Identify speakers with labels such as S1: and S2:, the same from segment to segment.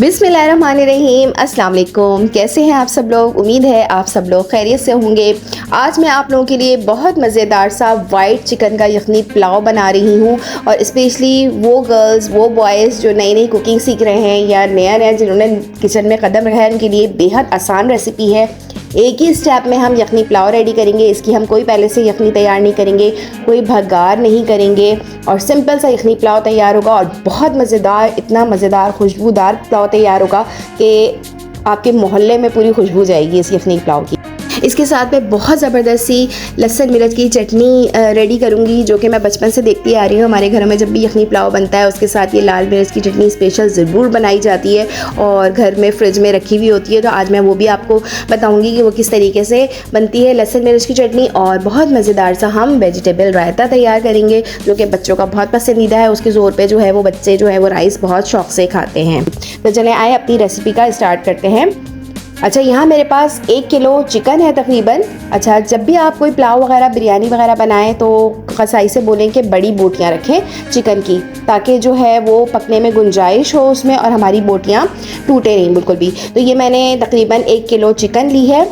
S1: बिस्मिल्लाहिर्रहमानिर्रहीम, अस्सलाम वालेकुम। कैसे हैं आप सब लोग? उम्मीद है आप सब लोग खैरियत से होंगे। आज मैं आप लोगों के लिए बहुत मज़ेदार सा वाइट चिकन का यखनी पुलाव बना रही हूँ और स्पेशली वो गर्ल्स वो बॉयज़ जो नई नई कुकिंग सीख रहे हैं या नया जिन्होंने किचन में कदम रखा है उनके लिए बेहद आसान रेसिपी है। एक ही स्टेप में हम यखनी पुलाव रेडी करेंगे। इसकी हम कोई पहले से यखनी तैयार नहीं करेंगे, कोई भगार नहीं करेंगे और सिंपल सा यखनी पुलाव तैयार होगा और बहुत मज़ेदार, इतना मज़ेदार खुशबूदार पुलाव तैयार होगा कि आपके मोहल्ले में पूरी खुशबू जाएगी इस यखनी पुलाव की। इसके साथ मैं बहुत ज़बरदस्त सी लहसुन मिर्च की चटनी रेडी करूँगी जो कि मैं बचपन से देखती आ रही हूँ। हमारे घरों में जब भी यखनी पुलाव बनता है उसके साथ ये लाल मिर्च की चटनी स्पेशल ज़रूर बनाई जाती है और घर में फ्रिज में रखी हुई होती है। तो आज मैं वो भी आपको बताऊँगी कि वो किस तरीके से बनती है लहसुन मिर्च की चटनी। और बहुत मज़ेदार सा हम वेजिटेबल रायता तैयार करेंगे जो कि बच्चों का बहुत पसंदीदा है। उसके ज़ोर पर जो है वो बच्चे जो है वो राइस बहुत शौक़ से खाते हैं। तो चलें आए अपनी रेसिपी का स्टार्ट करते हैं। अच्छा, यहाँ मेरे पास 1 किलो चिकन है तकरीबन। अच्छा, जब भी आप कोई पुलाव वगैरह बिरयानी वगैरह बनाएं तो कसाई से बोलें कि बड़ी बोटियाँ रखें चिकन की, ताकि जो है वो पकने में गुंजाइश हो उसमें और हमारी बोटियाँ टूटे नहीं बिल्कुल भी। तो ये मैंने तकरीबन 1 किलो चिकन ली है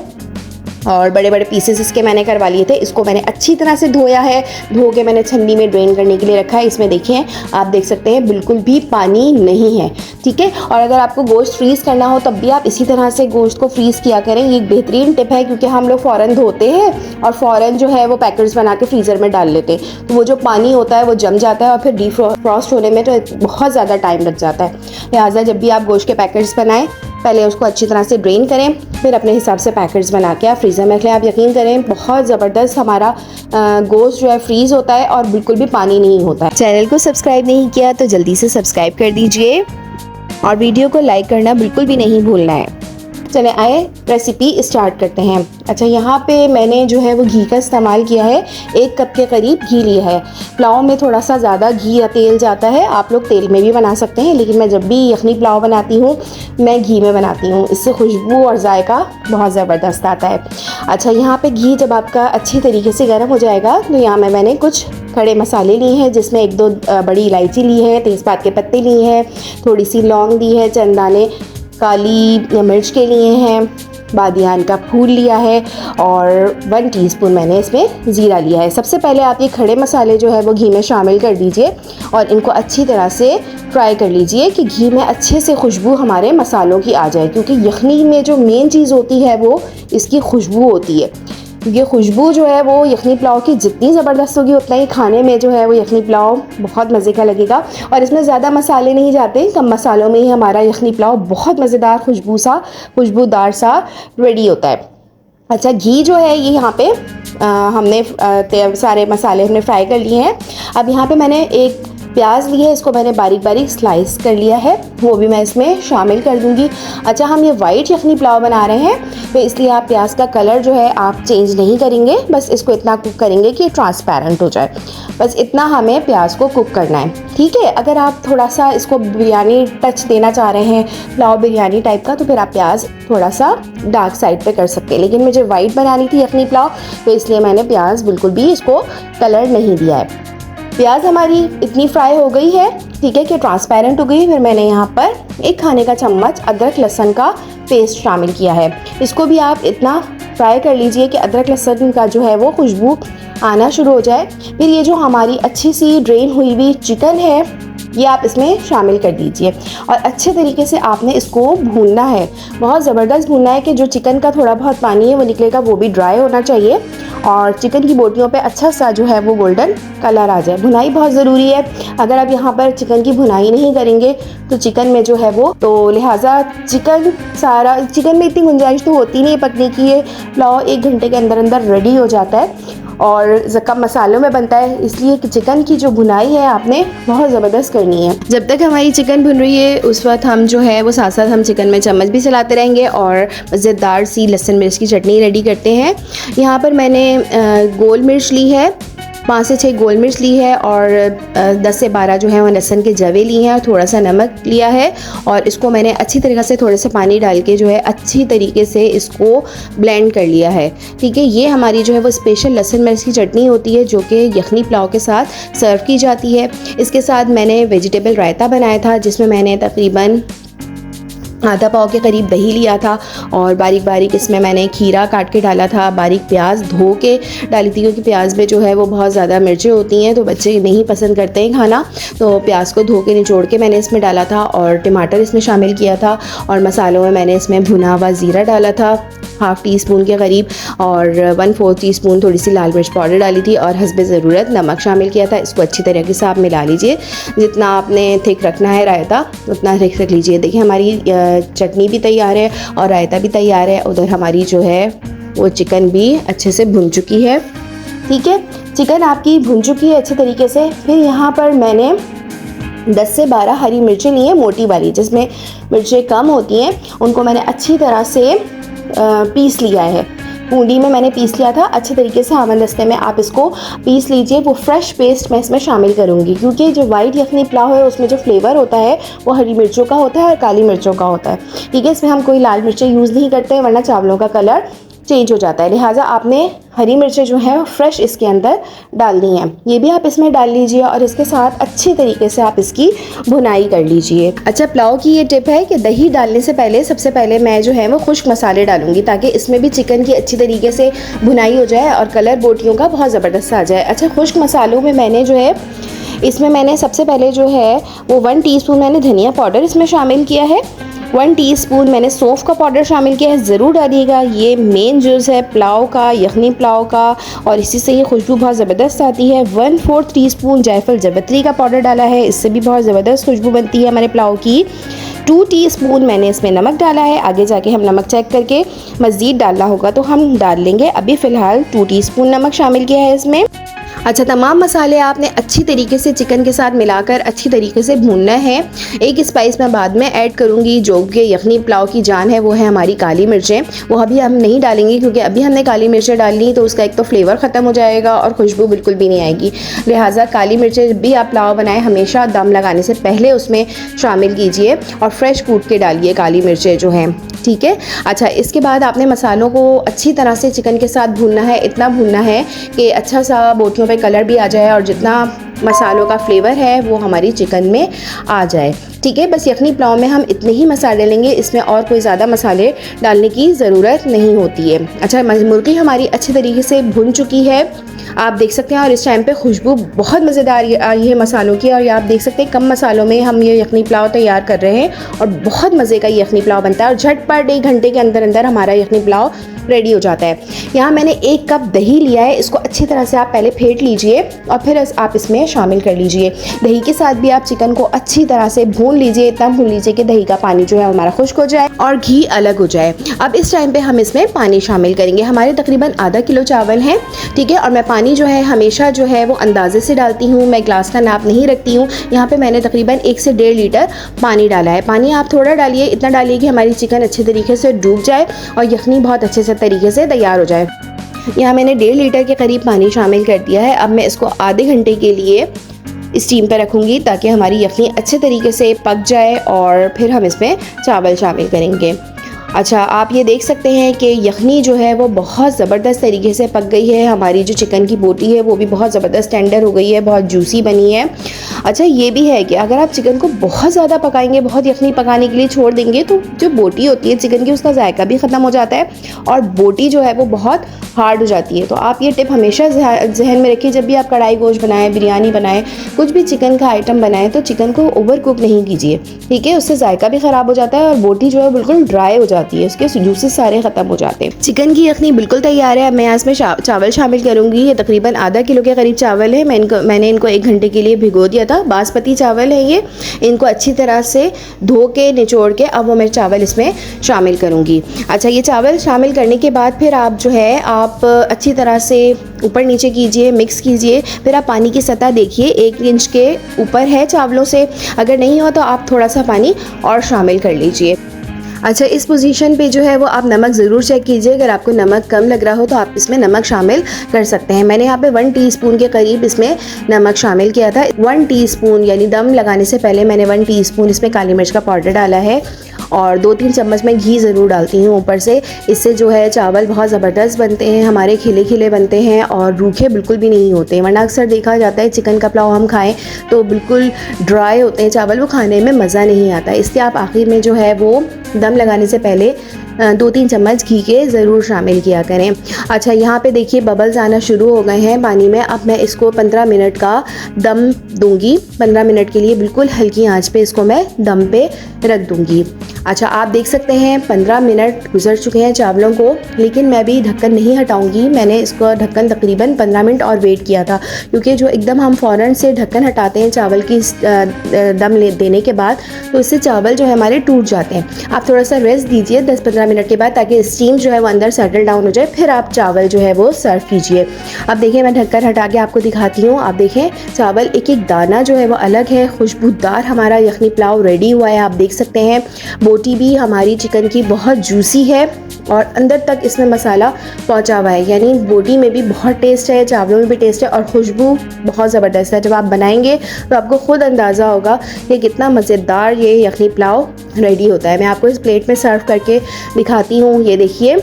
S1: और बड़े बड़े पीसेस इसके मैंने करवा लिए थे। इसको मैंने अच्छी तरह से धोया है, धो के मैंने छन्नी में ड्रेन करने के लिए रखा है। इसमें देखें, आप देख सकते हैं बिल्कुल भी पानी नहीं है, ठीक है। और अगर आपको गोश्त फ्रीज़ करना हो तब भी आप इसी तरह से गोश्त को फ्रीज़ किया करें। ये एक बेहतरीन टिप है क्योंकि हम लोग फ़ौरन धोते हैं और फ़ौरन जो है वो पैकेट्स बना के फ्रीज़र में डाल लेते हैं, तो वो जो पानी होता है वो जम जाता है और फिर डीफ्रॉस्ट होने में तो बहुत ज़्यादा टाइम लग जाता है। लिहाजा जब भी आप गोश्त के पैकेट्स बनाएं पहले उसको अच्छी तरह से ड्रेन करें, फिर अपने हिसाब से पैकेट्स बना के आप फ्रीज़र में रख लें। आप यकीन करें बहुत ज़बरदस्त हमारा गोश्त जो है फ्रीज़ होता है और बिल्कुल भी पानी नहीं होता है। चैनल को सब्सक्राइब नहीं किया तो जल्दी से सब्सक्राइब कर दीजिए और वीडियो को लाइक करना बिल्कुल भी नहीं भूलना है। चले आए रेसिपी स्टार्ट करते हैं। अच्छा, यहाँ पे मैंने जो है वो घी का इस्तेमाल किया है। 1 कप के करीब घी लिया है। पुलाव में थोड़ा सा ज़्यादा घी या तेल जाता है, आप लोग तेल में भी बना सकते हैं, लेकिन मैं जब भी यखनी पुलाव बनाती हूँ मैं घी में बनाती हूँ। इससे खुशबू और जायका बहुत ज़बरदस्त आता है। अच्छा, यहाँ पे घी जब आपका अच्छी तरीके से गर्म हो जाएगा तो यहाँ में मैंने कुछ खड़े मसाले लिए हैं जिसमें 1-2 बड़ी इलायची ली है, तेज़पात के पत्ते लिए हैं, थोड़ी सी लौंग ली है, चंद दाने काली मिर्च के लिए हैं, बादियान का फूल लिया है और 1 टीस्पून मैंने इसमें ज़ीरा लिया है। सबसे पहले आप ये खड़े मसाले जो है वो घी में शामिल कर दीजिए और इनको अच्छी तरह से फ्राई कर लीजिए कि घी में अच्छे से खुशबू हमारे मसालों की आ जाए, क्योंकि यखनी में जो मेन चीज़ होती है वो इसकी खुशबू होती है। ये खुशबू जो है वो यखनी पुलाव की जितनी ज़बरदस्त होगी उतना ही खाने में जो है वो यखनी पुलाव बहुत मज़े का लगेगा। और इसमें ज़्यादा मसाले नहीं जाते, कम मसालों में ही हमारा यखनी पुलाव बहुत मज़ेदार खुशबूदार सा रेडी होता है। अच्छा, घी जो है ये यहाँ पे हमने सारे मसाले हमने फ्राई कर लिए हैं। अब यहाँ पे मैंने एक प्याज ली है, इसको मैंने बारीक बारीक स्लाइस कर लिया है, वो भी मैं इसमें शामिल कर दूंगी। अच्छा, हम ये वाइट यखनी पुलाव बना रहे हैं तो इसलिए आप प्याज का कलर जो है आप चेंज नहीं करेंगे, बस इसको इतना कुक करेंगे कि ट्रांसपेरेंट हो जाए। बस इतना हमें प्याज को कुक करना है, ठीक है। अगर आप थोड़ा सा इसको बिरयानी टच देना चाह रहे हैं, पुलाव बिरयानी टाइप का, तो फिर आप प्याज थोड़ा सा डार्क साइड पे कर सकते हैं, लेकिन मुझे वाइट बनानी थी यखनी पुलाव तो इसलिए मैंने प्याज बिल्कुल भी इसको कलर नहीं दिया है। प्याज हमारी इतनी फ्राई हो गई है, ठीक है, कि ट्रांसपेरेंट हो गई। फिर मैंने यहाँ पर 1 खाने का चम्मच अदरक लहसुन का पेस्ट शामिल किया है। इसको भी आप इतना फ्राई कर लीजिए कि अदरक लहसुन का जो है वो खुशबू आना शुरू हो जाए। फिर ये जो हमारी अच्छी सी ड्रेन हुई हुई चिकन है ये आप इसमें शामिल कर दीजिए और अच्छे तरीके से आपने इसको भूनना है, बहुत ज़बरदस्त भूनना है कि जो चिकन का थोड़ा बहुत पानी है वो निकलेगा, वो भी ड्राई होना चाहिए और चिकन की बोटियों पे अच्छा सा जो है वो गोल्डन कलर आ जाए। भुनाई बहुत ज़रूरी है। अगर आप यहाँ पर चिकन की भुनाई नहीं करेंगे तो चिकन में जो है वो तो लिहाजा चिकन में इतनी गुंजाइश तो होती नहीं पकने की। ये पुलाव 1 घंटे के अंदर अंदर रेडी हो जाता है और कम मसालों में बनता है, इसलिए कि चिकन की जो भुनाई है आपने बहुत ज़बरदस्त करनी है। जब तक हमारी चिकन भुन रही है उस वक्त हम जो है वो साथ साथ हम चिकन में चम्मच भी चलाते रहेंगे और मज़ेदार सी लहसुन मिर्च की चटनी रेडी करते हैं। यहाँ पर मैंने गोल मिर्च ली है, 5 से 6 गोल मिर्च ली है और 10 से 12 जो है वो लहसुन के जवे लिए हैं और थोड़ा सा नमक लिया है और इसको मैंने अच्छी तरीके से थोड़े से पानी डाल के जो है अच्छी तरीके से इसको ब्लेंड कर लिया है, ठीक है। ये हमारी जो है वो स्पेशल लहसुन मिर्च की चटनी होती है जो कि यखनी पुलाव के साथ सर्व की जाती है। इसके साथ मैंने वेजिटेबल रायता बनाया था जिसमें मैंने तकरीबन आधा पाव के करीब दही लिया था और बारीक बारीक इसमें मैंने खीरा काट के डाला था, बारीक प्याज धो के डाली थी क्योंकि प्याज में जो है वो बहुत ज़्यादा मिर्चें होती हैं तो बच्चे नहीं पसंद करते हैं खाना, तो प्याज को धो के निचोड़ के मैंने इसमें डाला था और टमाटर इसमें शामिल किया था। और मसालों में मैंने इसमें भुना हुआ ज़ीरा डाला था हाफ़ टी स्पून के करीब और 1/4 टीस्पून थोड़ी सी लाल मिर्च पाउडर डाली थी और हस्बे ज़रूरत नमक शामिल किया था। इसको अच्छी तरीके से आप मिला लीजिए, जितना आपने थिक रखना है रायता उतना थिक रख लीजिए। देखिए हमारी चटनी भी तैयार है और रायता भी तैयार है। उधर हमारी जो है वो चिकन भी अच्छे से भुन चुकी है। ठीक है, चिकन आपकी भुन चुकी है अच्छे तरीके से। फिर यहाँ पर मैंने 10 से 12 हरी मिर्चें ली हैं मोटी वाली, जिसमें मिर्चें कम होती हैं उनको मैंने अच्छी तरह से पीस लिया है। पूंडी में मैंने पीस लिया था अच्छे तरीके से, हमदस्ते में आप इसको पीस लीजिए। वो फ्रेश पेस्ट मैं इसमें शामिल करूँगी क्योंकि जो वाइट यखनी पुलाव है उसमें जो फ्लेवर होता है वो हरी मिर्चों का होता है और काली मिर्चों का होता है। ठीक है, इसमें हम कोई लाल मिर्चें यूज़ नहीं करते हैं वरना चावलों का कलर चेंज हो जाता है, लिहाजा आपने हरी मिर्चें जो है फ्रेश इसके अंदर डालनी है। ये भी आप इसमें डाल लीजिए और इसके साथ अच्छी तरीके से आप इसकी भुनाई कर लीजिए। अच्छा, पुलाव की ये टिप है कि दही डालने से पहले सबसे पहले मैं जो है वो खुश्क मसाले डालूंगी ताकि इसमें भी चिकन की अच्छी तरीके से भुनाई हो जाए और कलर बोटियों का बहुत ज़बरदस्त आ जाए। अच्छा, खुश्क मसालों में मैंने जो है इसमें मैंने सबसे पहले जो है वो 1 टीस्पून मैंने धनिया पाउडर इसमें शामिल किया है, 1 टीस्पून मैंने सौंफ का पाउडर शामिल किया है, ज़रूर डालिएगा। ये मेन जुज़ है पुलाव का, यखनी पुलाव का, और इसी से ये खुशबू बहुत ज़बरदस्त आती है। 1/4 टीस्पून जायफल जावित्री का पाउडर डाला है, इससे भी बहुत ज़बरदस्त खुशबू बनती है हमारे पुलाव की। 2 टीस्पून मैंने इसमें नमक डाला है, आगे जाके हम नमक चेक करके मज़ीद डालना होगा तो हम डाल लेंगे। अभी फ़िलहाल 2 टीस्पून नमक शामिल किया है इसमें। अच्छा, तमाम मसाले आपने अच्छी तरीके से चिकन के साथ मिलाकर अच्छी तरीके से भूनना है। एक स्पाइस मैं बाद में ऐड करूँगी जो कि यखनी पुलाव की जान है, वो है हमारी काली मिर्चें। वो अभी हम नहीं डालेंगे क्योंकि अभी हमने काली मिर्चें डाली तो उसका एक तो फ्लेवर ख़त्म हो जाएगा और खुशबू बिल्कुल भी नहीं आएगी। लिहाजा काली मिर्चें जब भी आप पुलाव बनाएं हमेशा दम लगाने से पहले उसमें शामिल कीजिए और फ्रेश कूट के डालिए काली मिर्चें जो हैं। ठीक है। अच्छा, इसके बाद आपने मसालों को अच्छी तरह से चिकन के साथ भूनना है, इतना भूनना है कि अच्छा सा बोटियों पे कलर भी आ जाए और जितना मसालों का फ्लेवर है वो हमारी चिकन में आ जाए। ठीक है, बस यखनी पुलाव में हम इतने ही मसाले लेंगे, इसमें और कोई ज़्यादा मसाले डालने की ज़रूरत नहीं होती है। अच्छा, मुर्गी हमारी अच्छी तरीके से भुन चुकी है, आप देख सकते हैं, और इस टाइम पे खुशबू बहुत मज़ेदार आई है मसालों की। और ये आप देख सकते हैं कम मसालों में हम ये यखनी पुलाव तैयार कर रहे हैं और बहुत मज़े का यखनी पुलाव बनता है और झटपट 1 घंटे के अंदर अंदर हमारा यखनी पुलाव रेडी हो जाता है। यहाँ मैंने 1 कप दही लिया है, इसको अच्छी तरह से आप पहले फेंट लीजिए और फिर आप इसमें शामिल कर लीजिए। दही के साथ भी आप चिकन को अच्छी तरह से भून लीजिए, इतना भून लीजिए कि दही का पानी जो है हमारा खुश्क हो जाए और घी अलग हो जाए। अब इस टाइम पे हम इसमें पानी शामिल करेंगे। हमारे तकरीबन आधा किलो चावल हैं, ठीक है, और मैं पानी जो है हमेशा जो है वो अंदाजे से डालती हूँ, मैं ग्लास का नाप नहीं रखती हूँ। यहाँ पे मैंने तकरीबन 1 से 1.5 लीटर पानी डाला है। पानी आप थोड़ा डालिए, इतना डालिए कि हमारी चिकन अच्छे तरीके से डूब जाए और यखनी बहुत अच्छे से तरीके से तैयार हो जाए। यहाँ मैंने 1.5 लीटर के करीब पानी शामिल कर दिया है। अब मैं इसको आधे घंटे के लिए स्टीम पर रखूँगी ताकि हमारी यखनी अच्छे तरीके से पक जाए और फिर हम इसमें चावल शामिल करेंगे। अच्छा, आप ये देख सकते हैं कि यखनी जो है वो बहुत ज़बरदस्त तरीके से पक गई है। हमारी जो चिकन की बोटी है वो भी बहुत ज़बरदस्त टेंडर हो गई है, बहुत जूसी बनी है। अच्छा, ये भी है कि अगर आप चिकन को बहुत ज़्यादा पकाएंगे, बहुत यखनी पकाने के लिए छोड़ देंगे तो जो बोटी होती है चिकन की उसका जायका भी ख़त्म हो जाता है और बोटी जो है वो बहुत हार्ड हो जाती है। तो आप ये टिप हमेशा जहन में रखिए, जब भी आप कढ़ाई गोश्त बनाएं, बिरयानी बनाएं, कुछ भी चिकन का आइटम बनाएं तो चिकन को ओवर कुक नहीं कीजिए, ठीक है, उससे जायका भी ख़राब हो जाता है और बोटी जो है बिल्कुल ड्राई हो जाती है, उसके जूसेस सारे ख़त्म हो जाते हैं। चिकन की यखनी बिल्कुल तैयार है। अब मैं इसमें चावल शामिल करूँगी। ये तकरीबन आधा किलो के करीब चावल है। मैंने इनको 1 घंटे के लिए भिगो दिया था। बासमती चावल है ये। इनको अच्छी तरह से धो के निचोड़ के अब वो मैं चावल इसमें शामिल करूँगी। अच्छा, ये चावल शामिल करने के बाद फिर आप जो है आप अच्छी तरह से ऊपर नीचे कीजिए, मिक्स कीजिए। फिर आप पानी की सतह देखिए 1 इंच के ऊपर है चावलों से, अगर नहीं हो तो आप थोड़ा सा पानी और शामिल कर लीजिए। अच्छा, इस पोजीशन पे जो है वो आप नमक ज़रूर चेक कीजिए, अगर आपको नमक कम लग रहा हो तो आप इसमें नमक शामिल कर सकते हैं। मैंने यहाँ पे 1 टीस्पून के करीब इसमें नमक शामिल किया था। 1 टीस्पून यानी दम लगाने से पहले मैंने 1 टीस्पून इसमें काली मिर्च का पाउडर डाला है और 2-3 चम्मच मैं घी ज़रूर डालती हूँ ऊपर से। इससे जो है चावल बहुत ज़बरदस्त बनते हैं, हमारे खिले खिले बनते हैं और रूखे बिल्कुल भी नहीं होते। वरना अक्सर देखा जाता है चिकन का पुलाव हम खाएं तो बिल्कुल ड्राई होते हैं चावल, वो खाने में मज़ा नहीं आता। इसलिए आप आखिर में जो है वो दम लगाने से पहले 2-3 चम्मच घी के ज़रूर शामिल किया करें। अच्छा, यहाँ पे देखिए बबल्स आना शुरू हो गए हैं पानी में। अब मैं इसको 15 मिनट का दम दूंगी। 15 मिनट के लिए बिल्कुल हल्की आंच पे इसको मैं दम पे रख दूंगी। अच्छा, आप देख सकते हैं 15 मिनट गुजर चुके हैं चावलों को, लेकिन मैं भी ढक्कन नहीं हटाऊंगी। मैंने इसको ढक्कन तकरीबन 15 मिनट और वेट किया था, क्योंकि जो एकदम हम फ़ौरन से ढक्कन हटाते हैं चावल की दम देने के बाद, तो इससे चावल जो है हमारे टूट जाते हैं। आप थोड़ा सा रेस्ट दीजिए 10-15 मिनट के बाद, ताकि स्टीम जो है वो अंदर सेटल डाउन हो जाए, फिर आप चावल जो है वो सर्व कीजिए। अब देखिए मैं ढक्कन हटा के आपको दिखाती हूँ। आप देखें चावल एक एक दाना जो है वो अलग है। खुशबूदार हमारा यखनी पुलाव रेडी हुआ है। आप देख सकते हैं बोटी भी हमारी चिकन की बहुत जूसी है और अंदर तक इसमें मसाला पहुंचा हुआ है, यानी बोटी में भी बहुत टेस्ट है, चावलों में भी टेस्ट है और खुशबू बहुत ज़बरदस्त है। जब आप बनाएंगे तो आपको खुद अंदाज़ा होगा कि कितना मज़ेदार ये यखनी पुलाव रेडी होता है। मैं आपको इस प्लेट में सर्व करके दिखाती हूँ। ये देखिए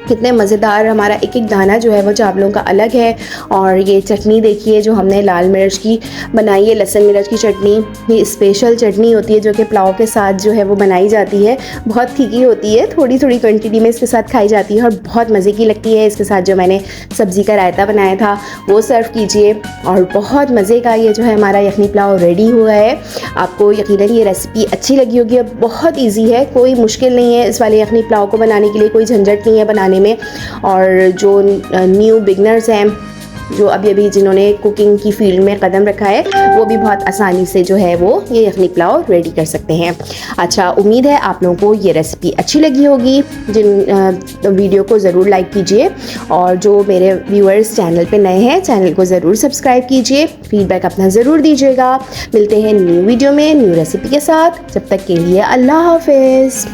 S1: कितने मज़ेदार, हमारा एक एक दाना जो है वो चावलों का अलग है। और ये चटनी देखिए जो हमने लाल मिर्च की बनाई है, लहसुन मिर्च की चटनी, ये स्पेशल चटनी होती है जो कि पुलाव के साथ जो है वो बनाई जाती है। बहुत तीखी होती है, थोड़ी थोड़ी क्वांटिटी में इसके साथ खाई जाती है और बहुत मज़े की लगती है। इसके साथ जो मैंने सब्ज़ी का रायता बनाया था वो सर्व कीजिए और बहुत मज़े का ये जो है हमारा यखनी पुलाव रेडी हुआ है। आपको यकीनन ये रेसिपी अच्छी लगी होगी। अब बहुत ईजी है, कोई मुश्किल नहीं है इस वाले यखनी पुलाव को बनाने के लिए, कोई झंझट नहीं है बनाने में। और जो न्यू बिगनर्स हैं, जो अभी जिन्होंने कुकिंग की फील्ड में कदम रखा है, वो भी बहुत आसानी से जो है वो ये यखनी पुलाव रेडी कर सकते हैं। अच्छा, उम्मीद है आप लोगों को ये रेसिपी अच्छी लगी होगी। जिन वीडियो को ज़रूर लाइक कीजिए और जो मेरे व्यूअर्स चैनल पे नए हैं, चैनल को ज़रूर सब्सक्राइब कीजिए। फीडबैक अपना ज़रूर दीजिएगा। मिलते हैं न्यू वीडियो में न्यू रेसिपी के साथ। जब तक के लिए अल्लाह हाफिज़।